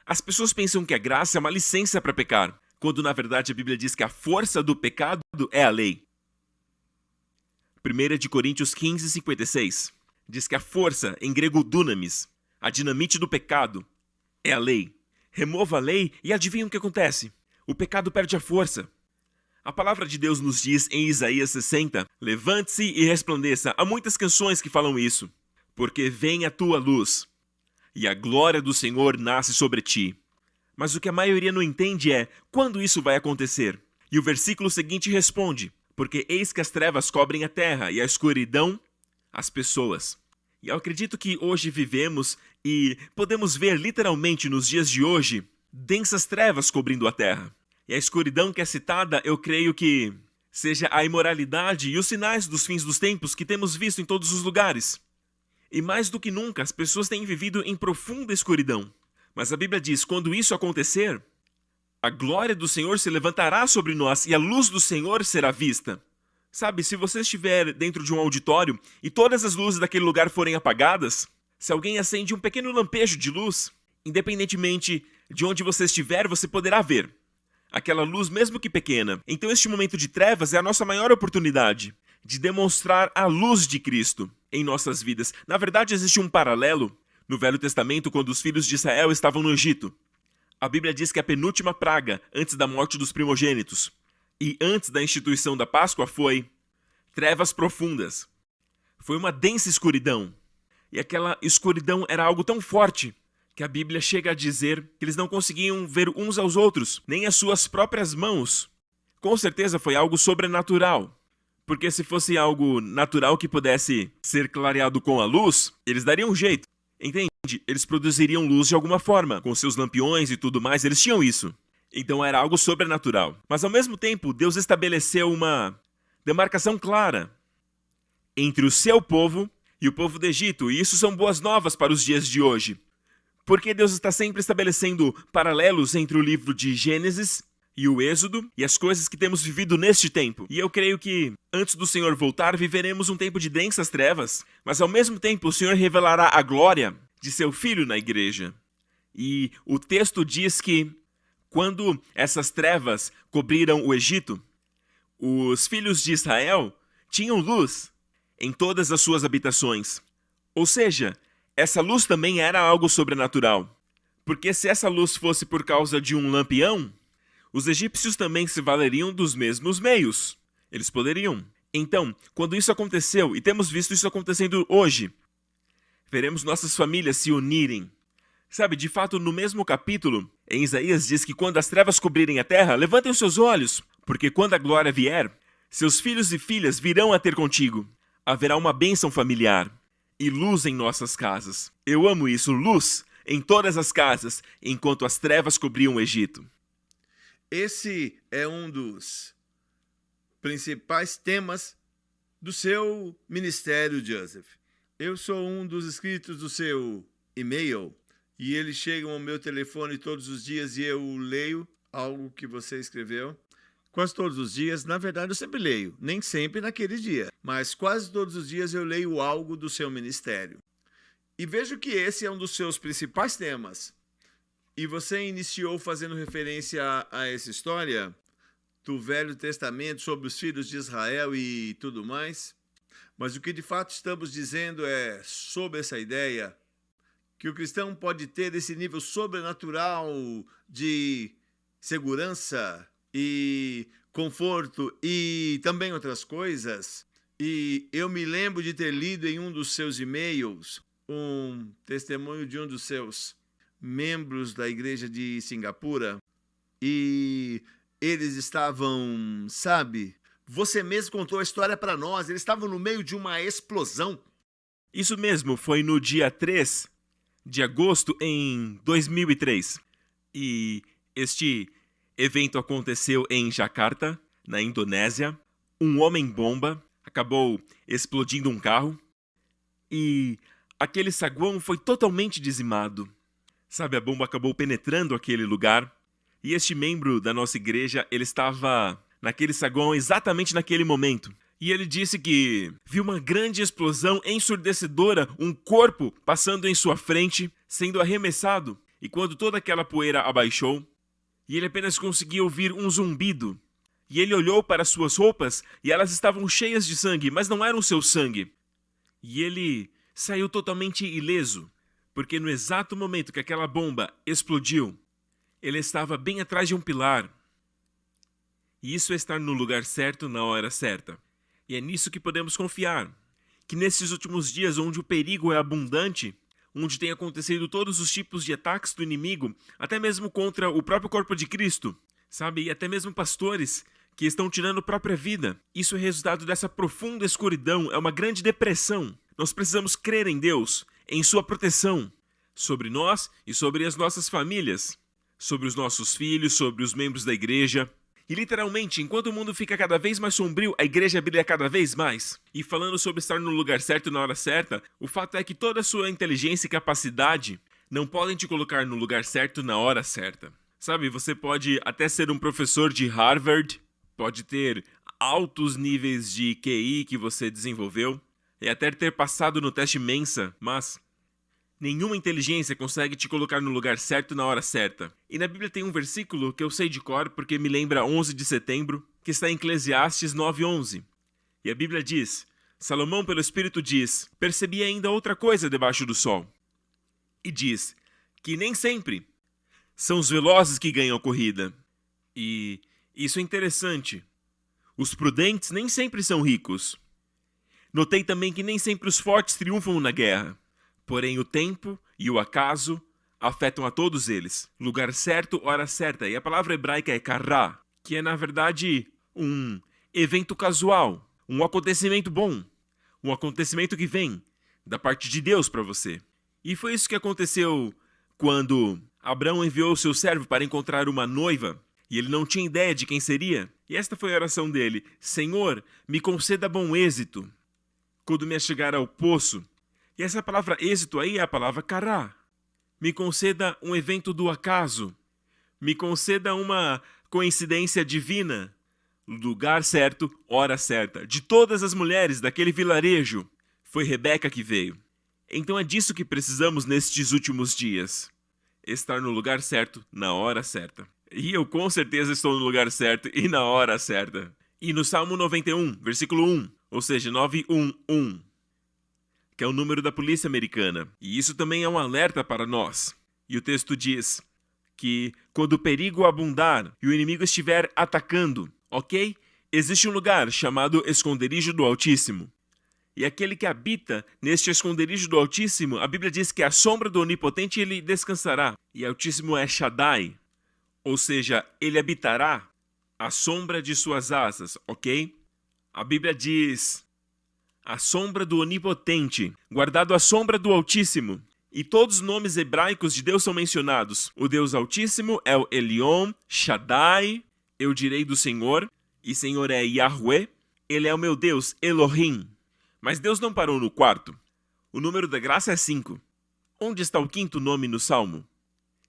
As pessoas pensam que a graça é uma licença para pecar, quando na verdade a Bíblia diz que a força do pecado é a lei. 1 de Coríntios 15, 56 diz que a força, em grego dunamis, a dinamite do pecado, é a lei. Remova a lei e adivinha o que acontece? O pecado perde a força. A palavra de Deus nos diz em Isaías 60, levante-se e resplandeça. Há muitas canções que falam isso. Porque vem a tua luz, e a glória do Senhor nasce sobre ti. Mas o que a maioria não entende é, quando isso vai acontecer? E o versículo seguinte responde, porque eis que as trevas cobrem a terra, e a escuridão as pessoas. E eu acredito que hoje vivemos e podemos ver literalmente nos dias de hoje, densas trevas cobrindo a terra. E a escuridão que é citada, eu creio que seja a imoralidade e os sinais dos fins dos tempos que temos visto em todos os lugares. E mais do que nunca, as pessoas têm vivido em profunda escuridão. Mas a Bíblia diz, quando isso acontecer, a glória do Senhor se levantará sobre nós e a luz do Senhor será vista. Sabe, se você estiver dentro de um auditório e todas as luzes daquele lugar forem apagadas, se alguém acende um pequeno lampejo de luz, independentemente de onde você estiver, você poderá ver aquela luz, mesmo que pequena. Então este momento de trevas é a nossa maior oportunidade de demonstrar a luz de Cristo em nossas vidas. Na verdade, existe um paralelo no Velho Testamento quando os filhos de Israel estavam no Egito. A Bíblia diz que a penúltima praga antes da morte dos primogênitos e antes da instituição da Páscoa foi trevas profundas. Foi uma densa escuridão. E aquela escuridão era algo tão forte que a Bíblia chega a dizer que eles não conseguiam ver uns aos outros, nem as suas próprias mãos. Com certeza foi algo sobrenatural. Porque se fosse algo natural que pudesse ser clareado com a luz, eles dariam um jeito. Entende? Eles produziriam luz de alguma forma, com seus lampiões e tudo mais, eles tinham isso. Então era algo sobrenatural. Mas ao mesmo tempo, Deus estabeleceu uma demarcação clara entre o seu povo e o povo do Egito. E isso são boas novas para os dias de hoje. Porque Deus está sempre estabelecendo paralelos entre o livro de Gênesis e o Êxodo e as coisas que temos vivido neste tempo. E eu creio que, antes do Senhor voltar, viveremos um tempo de densas trevas, mas ao mesmo tempo o Senhor revelará a glória de seu Filho na igreja. E o texto diz que, quando essas trevas cobriram o Egito, os filhos de Israel tinham luz em todas as suas habitações. Ou seja, essa luz também era algo sobrenatural. Porque se essa luz fosse por causa de um lampião, os egípcios também se valeriam dos mesmos meios. Eles poderiam. Então, quando isso aconteceu, e temos visto isso acontecendo hoje, veremos nossas famílias se unirem. Sabe, de fato, no mesmo capítulo, em Isaías diz que quando as trevas cobrirem a terra, levantem os seus olhos, porque quando a glória vier, seus filhos e filhas virão a ter contigo. Haverá uma bênção familiar e luz em nossas casas. Eu amo isso, luz em todas as casas, enquanto as trevas cobriam o Egito. Esse é um dos principais temas do seu ministério, Joseph. Eu sou um dos inscritos do seu e-mail e eles chegam ao meu telefone todos os dias e eu leio algo que você escreveu. Quase todos os dias, na verdade eu sempre leio, nem sempre naquele dia, mas quase todos os dias eu leio algo do seu ministério. E vejo que esse é um dos seus principais temas. E você iniciou fazendo referência a essa história do Velho Testamento sobre os filhos de Israel e tudo mais. Mas o que de fato estamos dizendo é sobre essa ideia que o cristão pode ter esse nível sobrenatural de segurança e conforto e também outras coisas. E eu me lembro de ter lido em um dos seus e-mails um testemunho de um dos seus membros da igreja de Singapura e eles estavam, sabe, você mesmo contou a história para nós, eles estavam no meio de uma explosão. Isso mesmo, foi no dia 3 de agosto em 2003. E este evento aconteceu em Jakarta, na Indonésia. Um homem-bomba acabou explodindo um carro e aquele saguão foi totalmente dizimado. Sabe, a bomba acabou penetrando aquele lugar e este membro da nossa igreja, ele estava naquele saguão exatamente naquele momento. E ele disse que viu uma grande explosão ensurdecedora, um corpo passando em sua frente, sendo arremessado. E quando toda aquela poeira abaixou, e ele apenas conseguia ouvir um zumbido, e ele olhou para suas roupas, e elas estavam cheias de sangue, mas não eram seu sangue. E ele saiu totalmente ileso, porque no exato momento que aquela bomba explodiu, ele estava bem atrás de um pilar. E isso é estar no lugar certo na hora certa. E é nisso que podemos confiar. Que nesses últimos dias, onde o perigo é abundante, onde tem acontecido todos os tipos de ataques do inimigo, até mesmo contra o próprio corpo de Cristo, sabe? E até mesmo pastores que estão tirando a própria vida. Isso é resultado dessa profunda escuridão, é uma grande depressão. Nós precisamos crer em Deus, em sua proteção, sobre nós e sobre as nossas famílias, sobre os nossos filhos, sobre os membros da igreja. E literalmente, enquanto o mundo fica cada vez mais sombrio, a igreja brilha cada vez mais. E falando sobre estar no lugar certo na hora certa, o fato é que toda a sua inteligência e capacidade não podem te colocar no lugar certo na hora certa. Sabe, você pode até ser um professor de Harvard, pode ter altos níveis de QI que você desenvolveu, e até ter passado no teste Mensa, mas nenhuma inteligência consegue te colocar no lugar certo na hora certa. E na Bíblia tem um versículo que eu sei de cor porque me lembra 11 de setembro, que está em Eclesiastes 9:11. E a Bíblia diz, Salomão pelo Espírito diz, percebi ainda outra coisa debaixo do sol. E diz que nem sempre são os velozes que ganham a corrida. E isso é interessante. Os prudentes nem sempre são ricos. Notei também que nem sempre os fortes triunfam na guerra. Porém, o tempo e o acaso afetam a todos eles. Lugar certo, hora certa. E a palavra hebraica é kará, que é, na verdade, um evento casual, um acontecimento bom, um acontecimento que vem da parte de Deus para você. E foi isso que aconteceu quando Abraão enviou seu servo para encontrar uma noiva, e ele não tinha ideia de quem seria. E esta foi a oração dele: Senhor, me conceda bom êxito quando me achegar ao poço. E essa palavra êxito aí é a palavra kará. Me conceda um evento do acaso. Me conceda uma coincidência divina. Lugar certo, hora certa. De todas as mulheres daquele vilarejo, foi Rebeca que veio. Então é disso que precisamos nestes últimos dias. Estar no lugar certo, na hora certa. E eu com certeza estou no lugar certo e na hora certa. E no Salmo 91, versículo 1, ou seja, 911, que é o número da polícia americana. E isso também é um alerta para nós. E o texto diz que quando o perigo abundar e o inimigo estiver atacando, ok? Existe um lugar chamado esconderijo do Altíssimo. E aquele que habita neste esconderijo do Altíssimo, a Bíblia diz que a sombra do Onipotente ele descansará. E Altíssimo é Shaddai, ou seja, ele habitará à sombra de suas asas, ok? A Bíblia diz a sombra do Onipotente, guardado à sombra do Altíssimo. E todos os nomes hebraicos de Deus são mencionados. O Deus Altíssimo é o Elion, Shaddai, eu direi do Senhor, e Senhor é Yahweh. Ele é o meu Deus, Elohim. Mas Deus não parou no quarto. O número da graça é 5. Onde está o quinto nome no Salmo?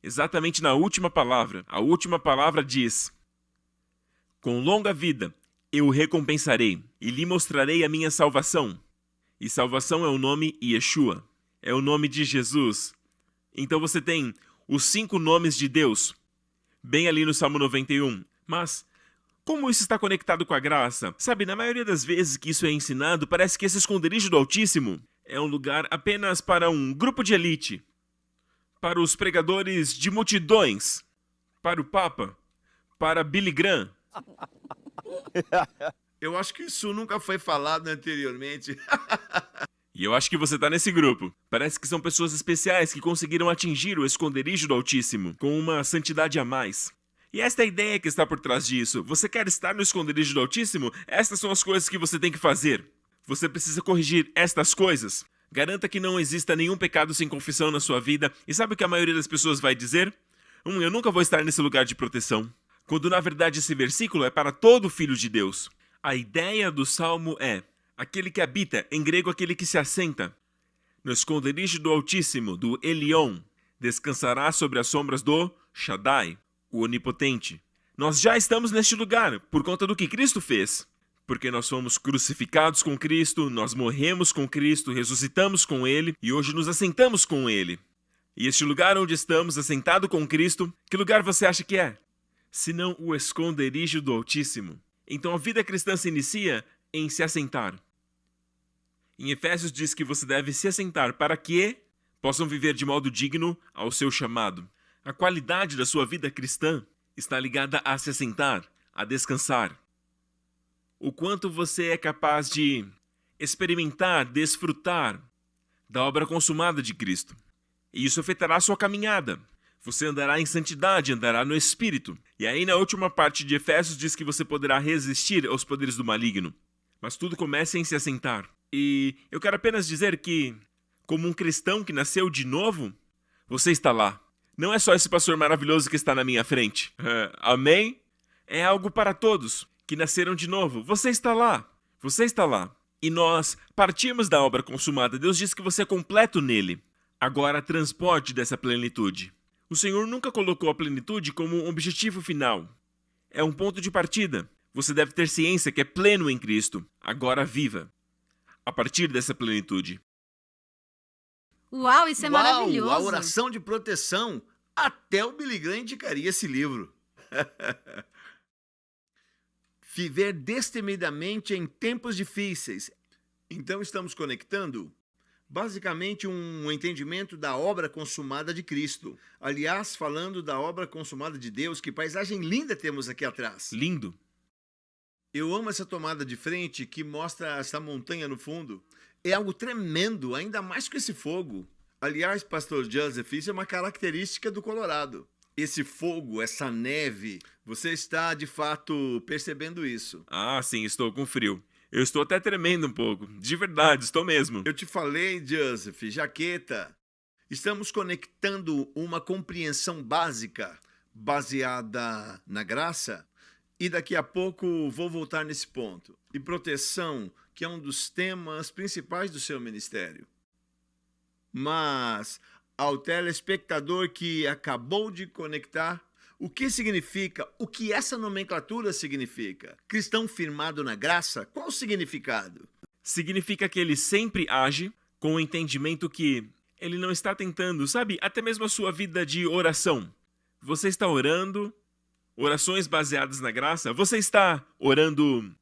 Exatamente na última palavra. A última palavra diz: com longa vida eu o recompensarei e lhe mostrarei a minha salvação. E salvação é o nome Yeshua. É o nome de Jesus. Então você tem os 5 nomes de Deus, bem ali no Salmo 91. Mas como isso está conectado com a graça? Sabe, na maioria das vezes que isso é ensinado, parece que esse esconderijo do Altíssimo é um lugar apenas para um grupo de elite, para os pregadores de multidões, para o Papa, para Billy Graham. Eu acho que isso nunca foi falado anteriormente. E eu acho que você tá nesse grupo. Parece que são pessoas especiais que conseguiram atingir o esconderijo do Altíssimo com uma santidade a mais. E esta é a ideia que está por trás disso. Você quer estar no esconderijo do Altíssimo? Estas são as coisas que você tem que fazer. Você precisa corrigir estas coisas. Garanta que não exista nenhum pecado sem confissão na sua vida. E sabe o que a maioria das pessoas vai dizer? Eu nunca vou estar nesse lugar de proteção. Quando na verdade esse versículo é para todo filho de Deus. A ideia do Salmo é aquele que habita, em grego aquele que se assenta, no esconderijo do Altíssimo, do Elion, descansará sobre as sombras do Shaddai, o Onipotente. Nós já estamos neste lugar por conta do que Cristo fez. Porque nós fomos crucificados com Cristo, nós morremos com Cristo, ressuscitamos com Ele e hoje nos assentamos com Ele. E este lugar onde estamos, assentado com Cristo, que lugar você acha que é? Senão o esconderijo do Altíssimo. Então a vida cristã se inicia em se assentar. Em Efésios diz que você deve se assentar para que possam viver de modo digno ao seu chamado. A qualidade da sua vida cristã está ligada a se assentar, a descansar. O quanto você é capaz de experimentar, desfrutar da obra consumada de Cristo. E isso afetará a sua caminhada. Você andará em santidade, andará no Espírito. E aí na última parte de Efésios diz que você poderá resistir aos poderes do maligno. Mas tudo começa em se assentar. E eu quero apenas dizer que, como um cristão que nasceu de novo, você está lá. Não é só esse pastor maravilhoso que está na minha frente. Amém? É algo para todos que nasceram de novo. Você está lá. Você está lá. E nós partimos da obra consumada. Deus diz que você é completo nele. Agora transporte dessa plenitude. O Senhor nunca colocou a plenitude como um objetivo final. É um ponto de partida. Você deve ter ciência que é pleno em Cristo. Agora viva. A partir dessa plenitude. Uau, isso é maravilhoso. A oração de proteção. Até o Billy Graham indicaria esse livro. Viver destemidamente em tempos difíceis. Então estamos conectando basicamente um entendimento da obra consumada de Cristo. Aliás, falando da obra consumada de Deus, que paisagem linda temos aqui atrás. Lindo. Eu amo essa tomada de frente que mostra essa montanha no fundo. É algo tremendo, ainda mais com esse fogo. Aliás, pastor Joseph, isso é uma característica do Colorado. Esse fogo, essa neve, você está de fato percebendo isso? Ah, sim, estou com frio. Eu estou até tremendo um pouco. De verdade, estou mesmo. Eu te falei, Joseph, jaqueta. Estamos conectando uma compreensão básica, baseada na graça, e daqui a pouco vou voltar nesse ponto. E proteção, que é um dos temas principais do seu ministério. Mas, ao telespectador que acabou de conectar, o que significa? O que essa nomenclatura significa? Cristão firmado na graça? Qual o significado? Significa que ele sempre age com o entendimento que ele não está tentando, sabe? Até mesmo a sua vida de oração. Você está orando, orações baseadas na graça. Você está orando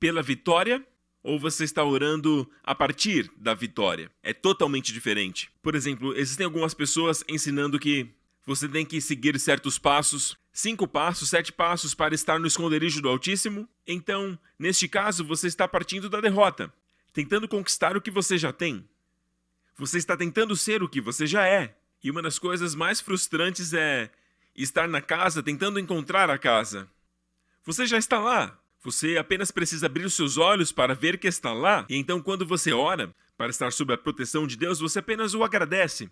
pela vitória ou você está orando a partir da vitória? É totalmente diferente. Por exemplo, existem algumas pessoas ensinando que você tem que seguir certos passos, 5 passos, 7 passos para estar no esconderijo do Altíssimo. Então, neste caso, você está partindo da derrota, tentando conquistar o que você já tem. Você está tentando ser o que você já é. E uma das coisas mais frustrantes é estar na casa tentando encontrar a casa. Você já está lá. Você apenas precisa abrir os seus olhos para ver que está lá. E então, quando você ora para estar sob a proteção de Deus, você apenas o agradece.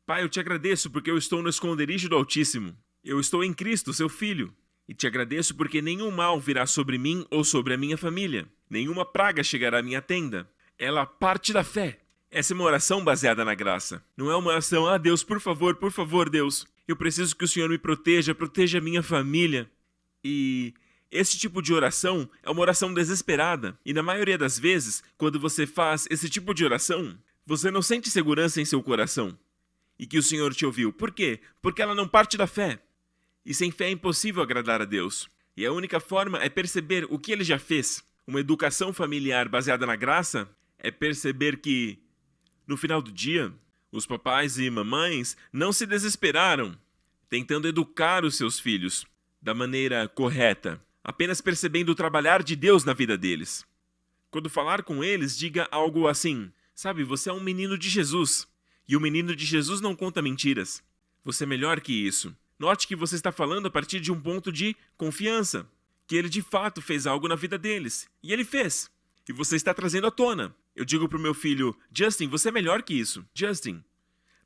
Pai, eu te agradeço porque eu estou no esconderijo do Altíssimo. Eu estou em Cristo, seu Filho. E te agradeço porque nenhum mal virá sobre mim ou sobre a minha família. Nenhuma praga chegará à minha tenda. Ela parte da fé. Essa é uma oração baseada na graça. Não é uma oração, Deus, por favor, Deus. Eu preciso que o Senhor me proteja, proteja a minha família. E esse tipo de oração é uma oração desesperada. E na maioria das vezes, quando você faz esse tipo de oração, você não sente segurança em seu coração. E que o Senhor te ouviu. Por quê? Porque ela não parte da fé. E sem fé é impossível agradar a Deus. E a única forma é perceber o que Ele já fez. Uma educação familiar baseada na graça é perceber que, no final do dia, os papais e mamães não se desesperaram, tentando educar os seus filhos da maneira correta, apenas percebendo o trabalhar de Deus na vida deles. Quando falar com eles, diga algo assim, sabe, você é um menino de Jesus. E o menino de Jesus não conta mentiras. Você é melhor que isso. Note que você está falando a partir de um ponto de confiança. Que ele de fato fez algo na vida deles. E ele fez. E você está trazendo à tona. Eu digo para o meu filho, Justin, você é melhor que isso. Justin,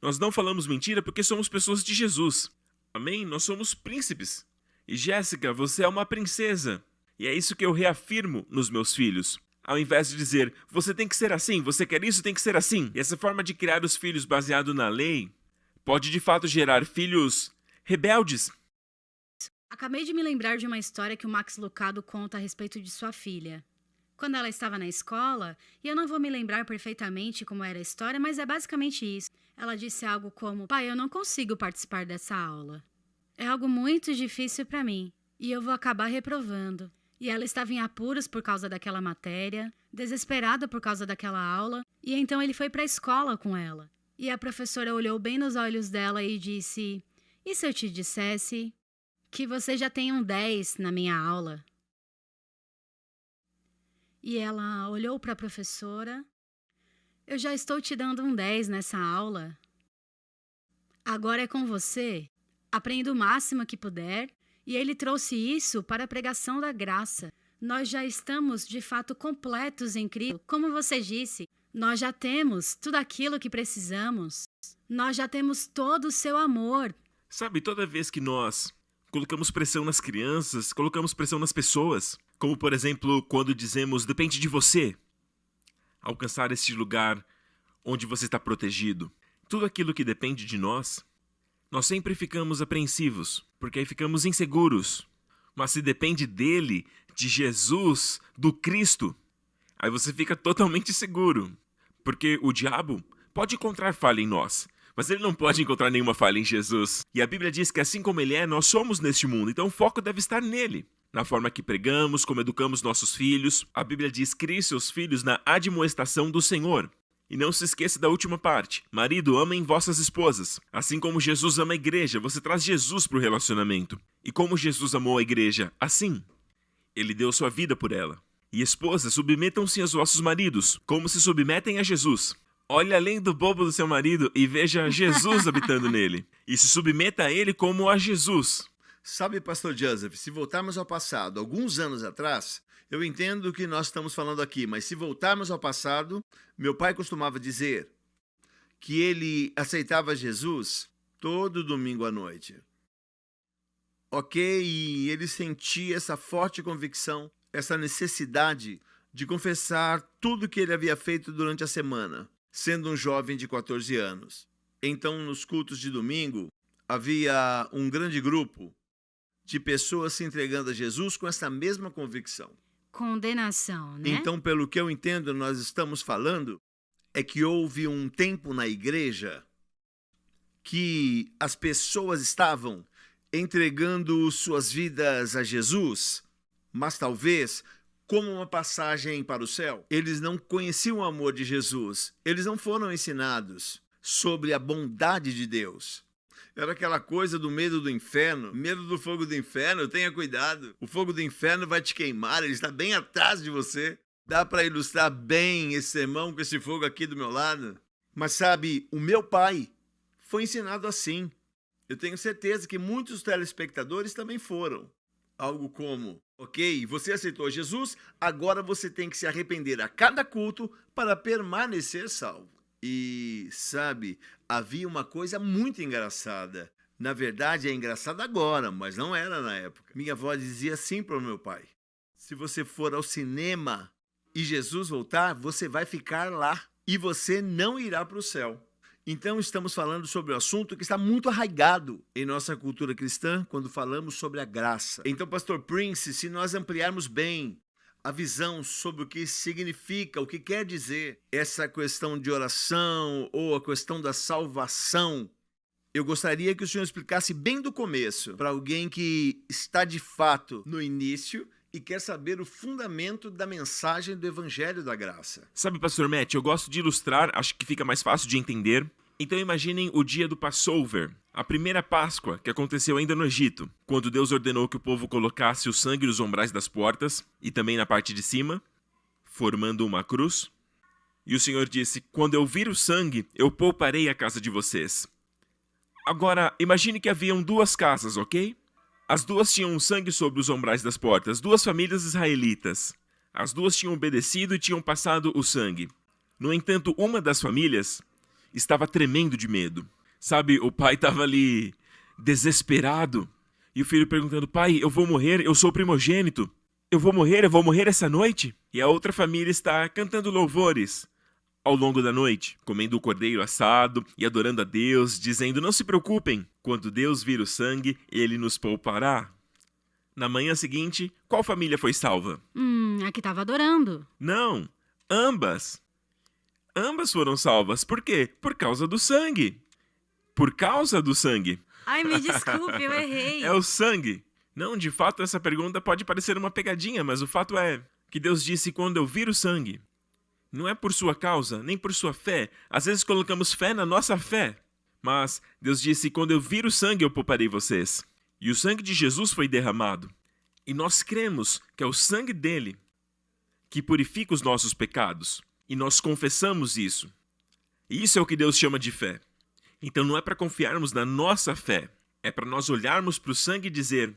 nós não falamos mentira porque somos pessoas de Jesus. Amém? Nós somos príncipes. E Jéssica, você é uma princesa. E é isso que eu reafirmo nos meus filhos. Ao invés de dizer, você tem que ser assim, você quer isso, tem que ser assim. E essa forma de criar os filhos baseado na lei pode de fato gerar filhos rebeldes. Acabei de me lembrar de uma história que o Max Lucado conta a respeito de sua filha. Quando ela estava na escola, e eu não vou me lembrar perfeitamente como era a história, mas é basicamente isso. Ela disse algo como: pai, eu não consigo participar dessa aula. É algo muito difícil para mim e eu vou acabar reprovando. E ela estava em apuros por causa daquela matéria, desesperada por causa daquela aula, e então ele foi para a escola com ela. E a professora olhou bem nos olhos dela e disse: e se eu te dissesse que você já tem um 10 na minha aula? E ela olhou para a professora: eu já estou te dando um 10 nessa aula. Agora é com você. Aprenda o máximo que puder. E ele trouxe isso para a pregação da graça. Nós já estamos, de fato, completos em Cristo. Como você disse, nós já temos tudo aquilo que precisamos. Nós já temos todo o seu amor. Sabe, toda vez que nós colocamos pressão nas crianças, colocamos pressão nas pessoas, como, por exemplo, quando dizemos, depende de você alcançar este lugar onde você está protegido. Tudo aquilo que depende de nós sempre ficamos apreensivos, porque aí ficamos inseguros. Mas se depende dele, de Jesus, do Cristo, aí você fica totalmente seguro. Porque o diabo pode encontrar falha em nós, mas ele não pode encontrar nenhuma falha em Jesus. E a Bíblia diz que assim como ele é, nós somos neste mundo, então o foco deve estar nele. Na forma que pregamos, como educamos nossos filhos. A Bíblia diz: crie seus filhos na admoestação do Senhor. E não se esqueça da última parte. Marido, amem vossas esposas. Assim como Jesus ama a igreja, você traz Jesus para o relacionamento. E como Jesus amou a igreja? Assim. Ele deu sua vida por ela. E esposas, submetam-se aos vossos maridos, como se submetem a Jesus. Olhe além do bobo do seu marido e veja Jesus habitando nele. E se submeta a ele como a Jesus. Sabe, pastor Joseph, se voltarmos ao passado, alguns anos atrás, eu entendo o que nós estamos falando aqui, mas se voltarmos ao passado, meu pai costumava dizer que ele aceitava Jesus todo domingo à noite. Ok? E ele sentia essa forte convicção, essa necessidade de confessar tudo que ele havia feito durante a semana, sendo um jovem de 14 anos. Então, nos cultos de domingo, havia um grande grupo de pessoas se entregando a Jesus com essa mesma convicção. Condenação, né? Então, pelo que eu entendo, nós estamos falando é que houve um tempo na igreja que as pessoas estavam entregando suas vidas a Jesus, mas talvez como uma passagem para o céu. Eles não conheciam o amor de Jesus. Eles não foram ensinados sobre a bondade de Deus. Era aquela coisa do medo do inferno, medo do fogo do inferno. Tenha cuidado, o fogo do inferno vai te queimar, ele está bem atrás de você. Dá para ilustrar bem esse sermão com esse fogo aqui do meu lado? Mas sabe, o meu pai foi ensinado assim. Eu tenho certeza que muitos telespectadores também foram. Algo como: ok, você aceitou Jesus, agora você tem que se arrepender a cada culto para permanecer salvo. E, sabe, havia uma coisa muito engraçada. Na verdade, é engraçada agora, mas não era na época. Minha avó dizia assim para o meu pai: se você for ao cinema e Jesus voltar, você vai ficar lá e você não irá para o céu. Então, estamos falando sobre um assunto que está muito arraigado em nossa cultura cristã quando falamos sobre a graça. Então, pastor Prince, se nós ampliarmos bem a visão sobre o que significa, o que quer dizer essa questão de oração ou a questão da salvação, eu gostaria que o senhor explicasse bem do começo para alguém que está de fato no início e quer saber o fundamento da mensagem do Evangelho da Graça. Sabe, pastor Matt, eu gosto de ilustrar, acho que fica mais fácil de entender. Então imaginem o dia do Passover, a primeira Páscoa que aconteceu ainda no Egito, quando Deus ordenou que o povo colocasse o sangue nos umbrais das portas e também na parte de cima, formando uma cruz. E o Senhor disse: quando eu vir o sangue, eu pouparei a casa de vocês. Agora, imagine que haviam duas casas, ok? As duas tinham sangue sobre os umbrais das portas, duas famílias israelitas. As duas tinham obedecido e tinham passado o sangue. No entanto, uma das famílias estava tremendo de medo. Sabe, o pai estava ali desesperado. E o filho perguntando: pai, eu vou morrer, eu sou primogênito. Eu vou morrer essa noite? E a outra família está cantando louvores ao longo da noite, comendo o cordeiro assado e adorando a Deus, dizendo: não se preocupem, quando Deus vir o sangue, ele nos poupará. Na manhã seguinte, qual família foi salva? A que estava adorando. Não, ambas. Ambas foram salvas. Por quê? Por causa do sangue. Por causa do sangue. Ai, me desculpe, eu errei. É o sangue. Não, de fato, essa pergunta pode parecer uma pegadinha, mas o fato é que Deus disse: quando eu vir o sangue. Não é por sua causa, nem por sua fé. Às vezes colocamos fé na nossa fé. Mas Deus disse: quando eu vir o sangue, eu pouparei vocês. E o sangue de Jesus foi derramado. E nós cremos que é o sangue dele que purifica os nossos pecados. E nós confessamos isso. E isso é o que Deus chama de fé. Então não é para confiarmos na nossa fé. É para nós olharmos para o sangue e dizer: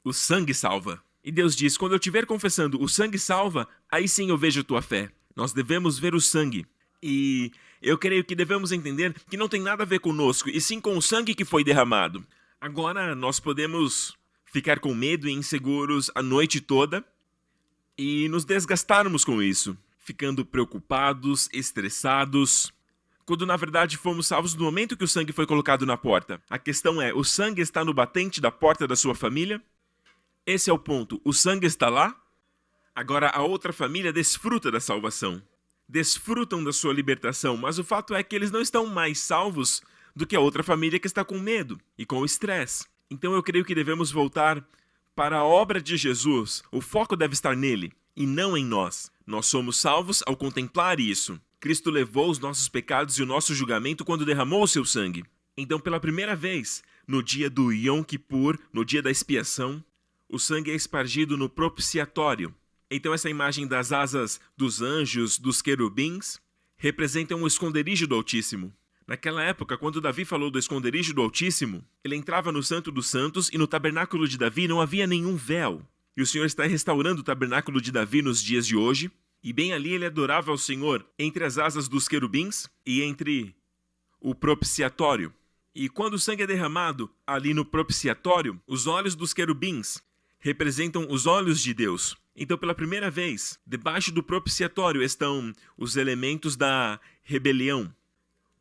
o sangue salva. E Deus diz: quando eu estiver confessando o sangue salva, aí sim eu vejo a tua fé. Nós devemos ver o sangue. E eu creio que devemos entender que não tem nada a ver conosco, e sim com o sangue que foi derramado. Agora nós podemos ficar com medo e inseguros a noite toda e nos desgastarmos com isso, ficando preocupados, estressados, quando na verdade fomos salvos no momento que o sangue foi colocado na porta. A questão é: o sangue está no batente da porta da sua família? Esse é o ponto. O sangue está lá? Agora a outra família desfruta da salvação. Desfrutam da sua libertação, mas o fato é que eles não estão mais salvos do que a outra família que está com medo e com estresse. Então eu creio que devemos voltar para a obra de Jesus. O foco deve estar nele e não em nós. Nós somos salvos ao contemplar isso. Cristo levou os nossos pecados e o nosso julgamento quando derramou o seu sangue. Então, pela primeira vez, no dia do Yom Kippur, no dia da expiação, o sangue é espargido no propiciatório. Então essa imagem das asas dos anjos, dos querubins, representa um esconderijo do Altíssimo. Naquela época, quando Davi falou do esconderijo do Altíssimo, ele entrava no Santo dos Santos e no tabernáculo de Davi não havia nenhum véu. E o Senhor está restaurando o tabernáculo de Davi nos dias de hoje, e bem ali ele adorava ao Senhor entre as asas dos querubins e entre o propiciatório. E quando o sangue é derramado ali no propiciatório, os olhos dos querubins representam os olhos de Deus. Então, pela primeira vez, debaixo do propiciatório estão os elementos da rebelião.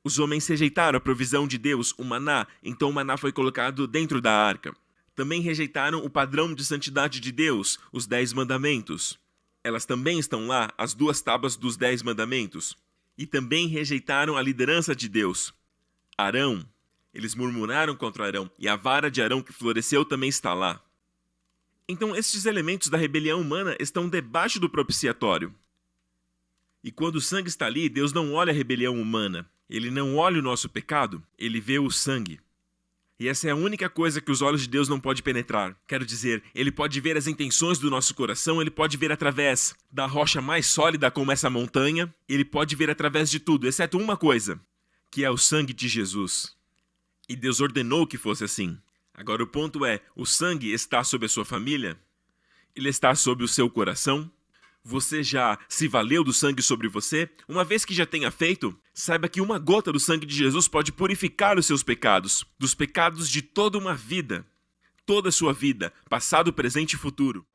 Os homens rejeitaram a provisão de Deus, o maná, então o maná foi colocado dentro da arca. Também rejeitaram o padrão de santidade de Deus, os 10 mandamentos. Elas também estão lá, as 2 tábuas dos 10 mandamentos. E também rejeitaram a liderança de Deus. Arão. Eles murmuraram contra Arão, e a vara de Arão que floresceu também está lá. Então, estes elementos da rebelião humana estão debaixo do propiciatório. E quando o sangue está ali, Deus não olha a rebelião humana. Ele não olha o nosso pecado, ele vê o sangue. E essa é a única coisa que os olhos de Deus não podem penetrar. Quero dizer, ele pode ver as intenções do nosso coração, ele pode ver através da rocha mais sólida como essa montanha, ele pode ver através de tudo, exceto uma coisa, que é o sangue de Jesus. E Deus ordenou que fosse assim. Agora o ponto é, o sangue está sobre a sua família? Ele está sobre o seu coração? Você já se valeu do sangue sobre você? Uma vez que já tenha feito, saiba que uma gota do sangue de Jesus pode purificar os seus pecados, dos pecados de toda uma vida, toda a sua vida, passado, presente e futuro.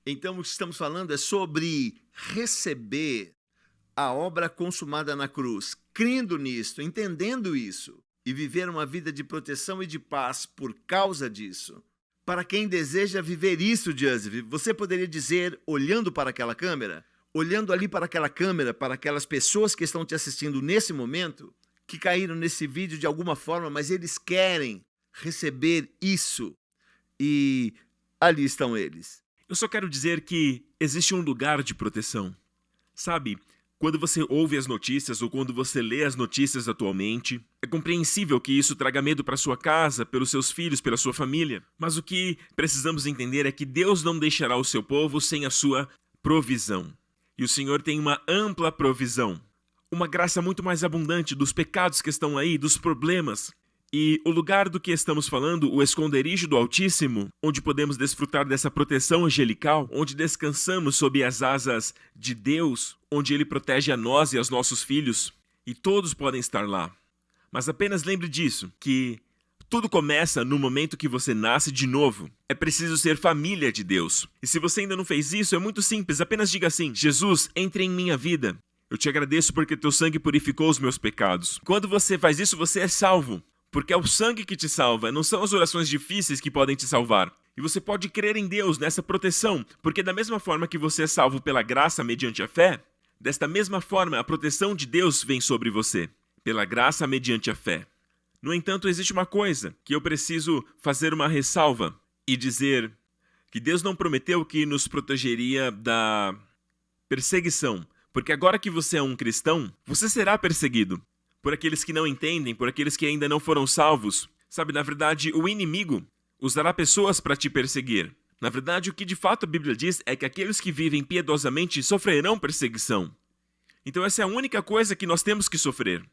Então, o que estamos falando é sobre receber a obra consumada na cruz, crendo nisto, entendendo isso, e viver uma vida de proteção e de paz por causa disso. Para quem deseja viver isso, Joseph, você poderia dizer, olhando para aquela câmera, olhando ali para aquela câmera, para aquelas pessoas que estão te assistindo nesse momento, que caíram nesse vídeo de alguma forma, mas eles querem receber isso, e ali estão eles. Eu só quero dizer que existe um lugar de proteção. Sabe, quando você ouve as notícias ou quando você lê as notícias atualmente, é compreensível que isso traga medo para sua casa, pelos seus filhos, pela sua família. Mas o que precisamos entender é que Deus não deixará o seu povo sem a sua provisão. E o Senhor tem uma ampla provisão. Uma graça muito mais abundante dos pecados que estão aí, dos problemas. E o lugar do que estamos falando, o esconderijo do Altíssimo, onde podemos desfrutar dessa proteção angelical, onde descansamos sob as asas de Deus, onde Ele protege a nós e aos nossos filhos, e todos podem estar lá. Mas apenas lembre disso, que Tudo começa no momento que você nasce de novo. É preciso ser família de Deus. E se você ainda não fez isso, é muito simples. Apenas diga assim: Jesus, entre em minha vida. Eu te agradeço porque teu sangue purificou os meus pecados. Quando você faz isso, você é salvo. Porque é o sangue que te salva, não são as orações difíceis que podem te salvar. E você pode crer em Deus, nessa proteção, porque da mesma forma que você é salvo pela graça mediante a fé, desta mesma forma a proteção de Deus vem sobre você, pela graça mediante a fé. No entanto, existe uma coisa que eu preciso fazer uma ressalva e dizer que Deus não prometeu que nos protegeria da perseguição, porque agora que você é um cristão, você será perseguido por aqueles que não entendem, por aqueles que ainda não foram salvos. Sabe, na verdade, o inimigo usará pessoas para te perseguir. Na verdade, o que de fato a Bíblia diz é que aqueles que vivem piedosamente sofrerão perseguição. Então essa é a única coisa que nós temos que sofrer.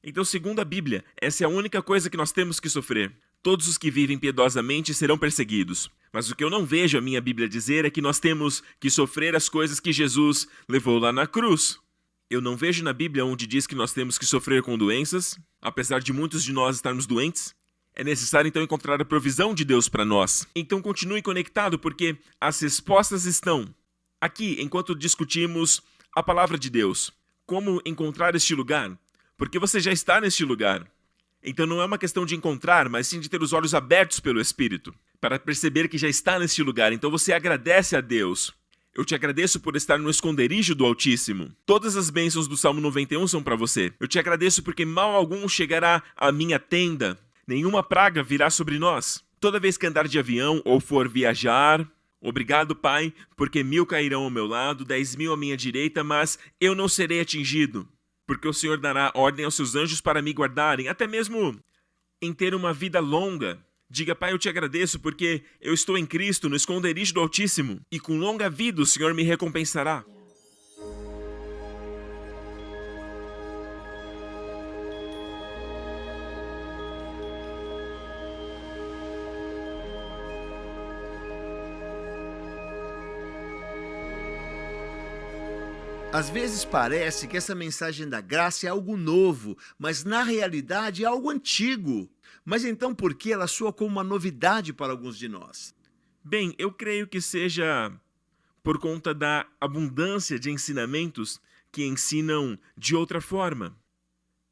Então, segundo a Bíblia, essa é a única coisa que nós temos que sofrer. Todos os que vivem piedosamente serão perseguidos. Mas o que eu não vejo a minha Bíblia dizer é que nós temos que sofrer as coisas que Jesus levou lá na cruz. Eu não vejo na Bíblia onde diz que nós temos que sofrer com doenças, apesar de muitos de nós estarmos doentes. É necessário então encontrar a provisão de Deus para nós. Então continue conectado, porque as respostas estão aqui enquanto discutimos a palavra de Deus. Como encontrar este lugar? Porque você já está neste lugar. Então não é uma questão de encontrar, mas sim de ter os olhos abertos pelo Espírito, para perceber que já está neste lugar. Então você agradece a Deus. Eu te agradeço por estar no esconderijo do Altíssimo. Todas as bênçãos do Salmo 91 são para você. Eu te agradeço porque mal algum chegará à minha tenda. Nenhuma praga virá sobre nós. Toda vez que andar de avião ou for viajar, obrigado, Pai, porque 1000 cairão ao meu lado, 10.000 à minha direita, mas eu não serei atingido. Porque o Senhor dará ordem aos seus anjos para me guardarem, até mesmo em ter uma vida longa. Diga: Pai, eu te agradeço porque eu estou em Cristo, no esconderijo do Altíssimo, e com longa vida o Senhor me recompensará. Às vezes parece que essa mensagem da graça é algo novo, mas na realidade é algo antigo. Mas então por que ela soa como uma novidade para alguns de nós? Bem, eu creio que seja por conta da abundância de ensinamentos que ensinam de outra forma.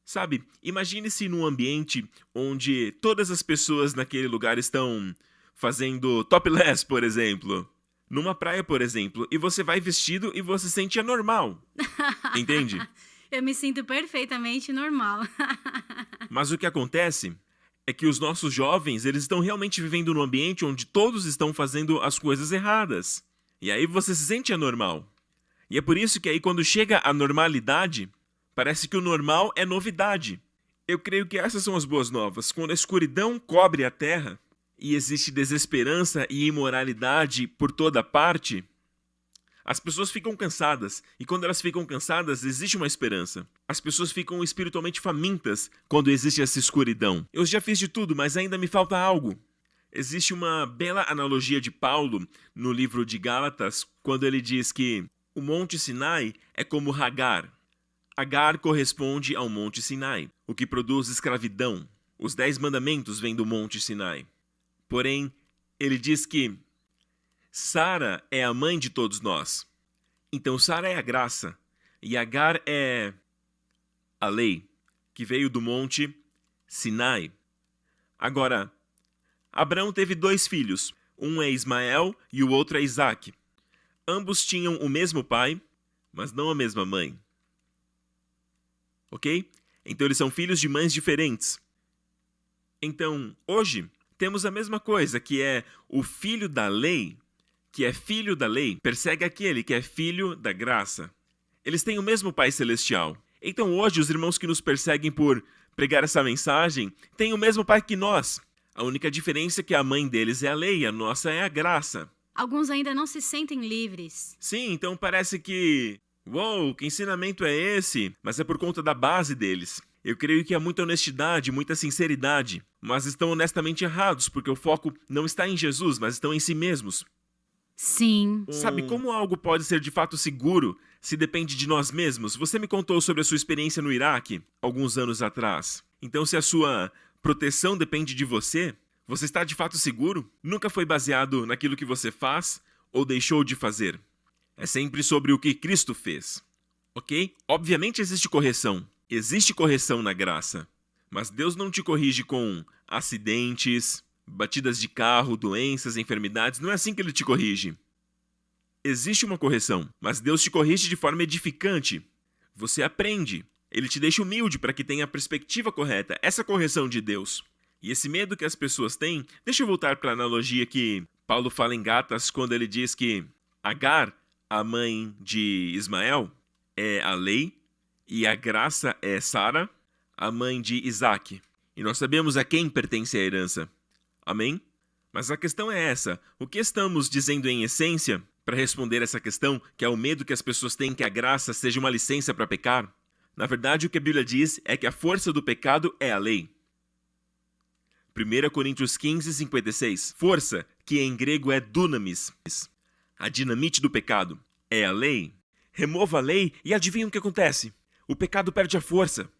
Sabe, imagine-se num ambiente onde todas as pessoas naquele lugar estão fazendo topless, por exemplo. Numa praia, por exemplo, e você vai vestido e você se sente anormal. Entende? Eu me sinto perfeitamente normal. Mas o que acontece é que os nossos jovens, eles estão realmente vivendo num ambiente onde todos estão fazendo as coisas erradas. E aí você se sente anormal. E é por isso que aí quando chega a normalidade, parece que o normal é novidade. Eu creio que essas são as boas novas. Quando a escuridão cobre a terra e existe desesperança e imoralidade por toda parte, as pessoas ficam cansadas. E quando elas ficam cansadas, existe uma esperança. As pessoas ficam espiritualmente famintas quando existe essa escuridão. Eu já fiz de tudo, mas ainda me falta algo. Existe uma bela analogia de Paulo no livro de Gálatas, quando ele diz que o Monte Sinai é como Agar. Agar corresponde ao Monte Sinai, o que produz escravidão. Os 10 mandamentos vêm do Monte Sinai. Porém, ele diz que Sara é a mãe de todos nós. Então Sara é a graça e Agar é a lei, que veio do Monte Sinai. Agora, Abraão teve 2 filhos. Um é Ismael e o outro é Isaque. Ambos tinham o mesmo pai, mas não a mesma mãe. Ok? Então eles são filhos de mães diferentes. Então, hoje, temos a mesma coisa, que é o filho da lei, que é filho da lei, persegue aquele que é filho da graça. Eles têm o mesmo Pai Celestial. Então hoje, os irmãos que nos perseguem por pregar essa mensagem têm o mesmo Pai que nós. A única diferença é que a mãe deles é a lei, a nossa é a graça. Alguns ainda não se sentem livres. Sim, então parece que... Uou, que ensinamento é esse? Mas é por conta da base deles. Eu creio que há muita honestidade, muita sinceridade, mas estão honestamente errados, porque o foco não está em Jesus, mas estão em si mesmos. Sim. Sabe como algo pode ser de fato seguro se depende de nós mesmos? Você me contou sobre a sua experiência no Iraque alguns anos atrás. Então, se a sua proteção depende de você? Você está de fato seguro? Nunca foi baseado naquilo que você faz ou deixou de fazer. É sempre sobre o que Cristo fez. Ok? Obviamente existe correção. Existe correção na graça. Mas Deus não te corrige com acidentes, batidas de carro, doenças, enfermidades. Não é assim que Ele te corrige. Existe uma correção, mas Deus te corrige de forma edificante. Você aprende. Ele te deixa humilde para que tenha a perspectiva correta. Essa correção de Deus. E esse medo que as pessoas têm... Deixa eu voltar para a analogia que Paulo fala em Gálatas quando ele diz que Agar, a mãe de Ismael, é a lei, e a graça é Sara, a mãe de Isaac. E nós sabemos a quem pertence a herança. Amém? Mas a questão é essa. O que estamos dizendo em essência para responder essa questão, que é o medo que as pessoas têm que a graça seja uma licença para pecar? Na verdade, o que a Bíblia diz é que a força do pecado é a lei. 1 Coríntios 15, 56. Força, que em grego é dunamis. A dinamite do pecado é a lei. Remova a lei e adivinha o que acontece? O pecado perde a força.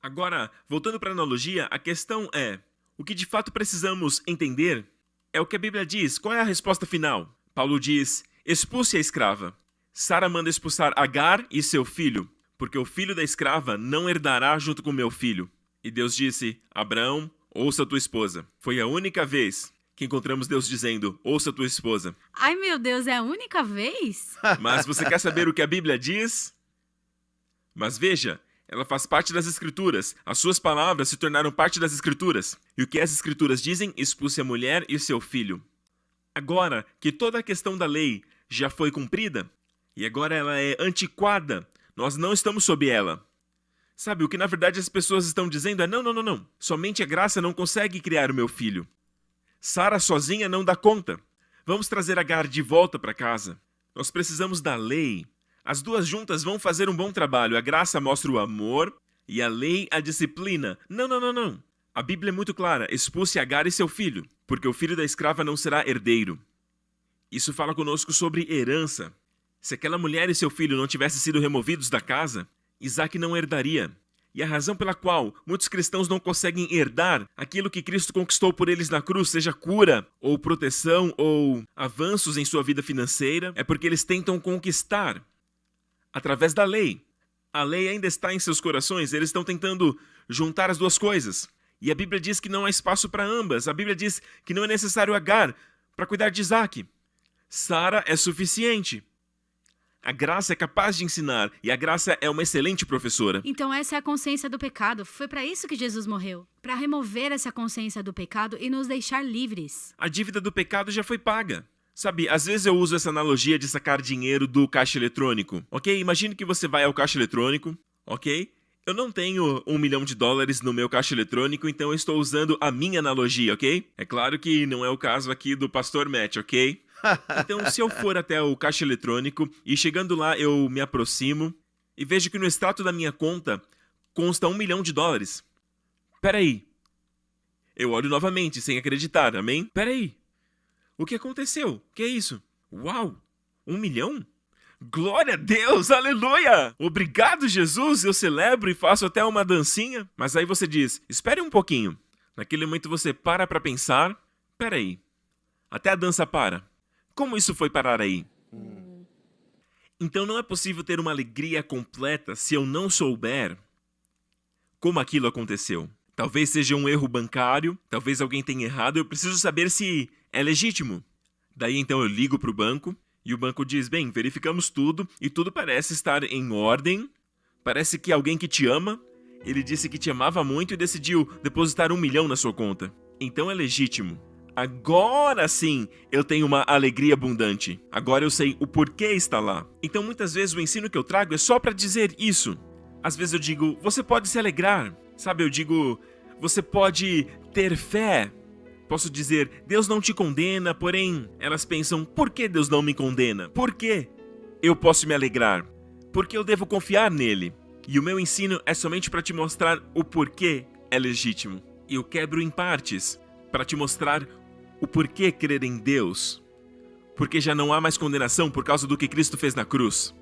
Agora, voltando para a analogia, a questão é, o que de fato precisamos entender é o que a Bíblia diz. Qual é a resposta final? Paulo diz, expulse a escrava. Sara manda expulsar Agar e seu filho, porque o filho da escrava não herdará junto com meu filho. E Deus disse, Abraão, ouça tua esposa. Foi a única vez que encontramos Deus dizendo, ouça tua esposa. Ai, meu Deus, é a única vez? Mas você quer saber o que a Bíblia diz? Mas veja, ela faz parte das Escrituras. As suas palavras se tornaram parte das Escrituras. E o que as Escrituras dizem? Expulse a mulher e seu filho. Agora que toda a questão da lei já foi cumprida, e agora ela é antiquada, nós não estamos sob ela. Sabe, o que na verdade as pessoas estão dizendo é, não. Somente a graça não consegue criar o meu filho. Sara sozinha não dá conta. Vamos trazer Agar de volta para casa. Nós precisamos da lei. As duas juntas vão fazer um bom trabalho. A graça mostra o amor e a lei a disciplina. Não. A Bíblia é muito clara. Expulse Agar e seu filho, porque o filho da escrava não será herdeiro. Isso fala conosco sobre herança. Se aquela mulher e seu filho não tivessem sido removidos da casa, Isaac não herdaria. E a razão pela qual muitos cristãos não conseguem herdar aquilo que Cristo conquistou por eles na cruz, seja cura, ou proteção, ou avanços em sua vida financeira, é porque eles tentam conquistar através da lei. A lei ainda está em seus corações, eles estão tentando juntar as duas coisas. E a Bíblia diz que não há espaço para ambas. A Bíblia diz que não é necessário Agar para cuidar de Isaac. Sara é suficiente. A graça é capaz de ensinar, e a graça é uma excelente professora. Então essa é a consciência do pecado. Foi para isso que Jesus morreu. Para remover essa consciência do pecado e nos deixar livres. A dívida do pecado já foi paga. Sabe, às vezes eu uso essa analogia de sacar dinheiro do caixa eletrônico, ok? Imagine que você vai ao caixa eletrônico, ok? Eu não tenho $1 milhão no meu caixa eletrônico, então eu estou usando a minha analogia, ok? É claro que não é o caso aqui do Pastor Matt, ok? Então, se eu for até o caixa eletrônico e chegando lá eu me aproximo e vejo que no extrato da minha conta consta $1 milhão. Peraí. Eu olho novamente, sem acreditar, amém? Peraí. O que aconteceu? O que é isso? Uau! 1 milhão? Glória a Deus! Aleluia! Obrigado, Jesus! Eu celebro e faço até uma dancinha. Mas aí você diz, espere um pouquinho. Naquele momento você para pensar. Peraí. Até a dança para. Como isso foi parar aí? Então não é possível ter uma alegria completa se eu não souber como aquilo aconteceu. Talvez seja um erro bancário, talvez alguém tenha errado, eu preciso saber se é legítimo. Daí então eu ligo para o banco e o banco diz, bem, verificamos tudo e tudo parece estar em ordem. Parece que alguém que te ama, ele disse que te amava muito e decidiu depositar $1 milhão na sua conta. Então é legítimo. Agora sim, eu tenho uma alegria abundante. Agora eu sei o porquê está lá. Então muitas vezes o ensino que eu trago é só para dizer isso. Às vezes eu digo, você pode se alegrar. Sabe, eu digo, você pode ter fé. Posso dizer, Deus não te condena, porém, elas pensam, por que Deus não me condena? Por quê? Eu posso me alegrar. Porque eu devo confiar nele. E o meu ensino é somente para te mostrar o porquê é legítimo. E eu quebro em partes para te mostrar o porquê crer em Deus. Porque já não há mais condenação por causa do que Cristo fez na cruz.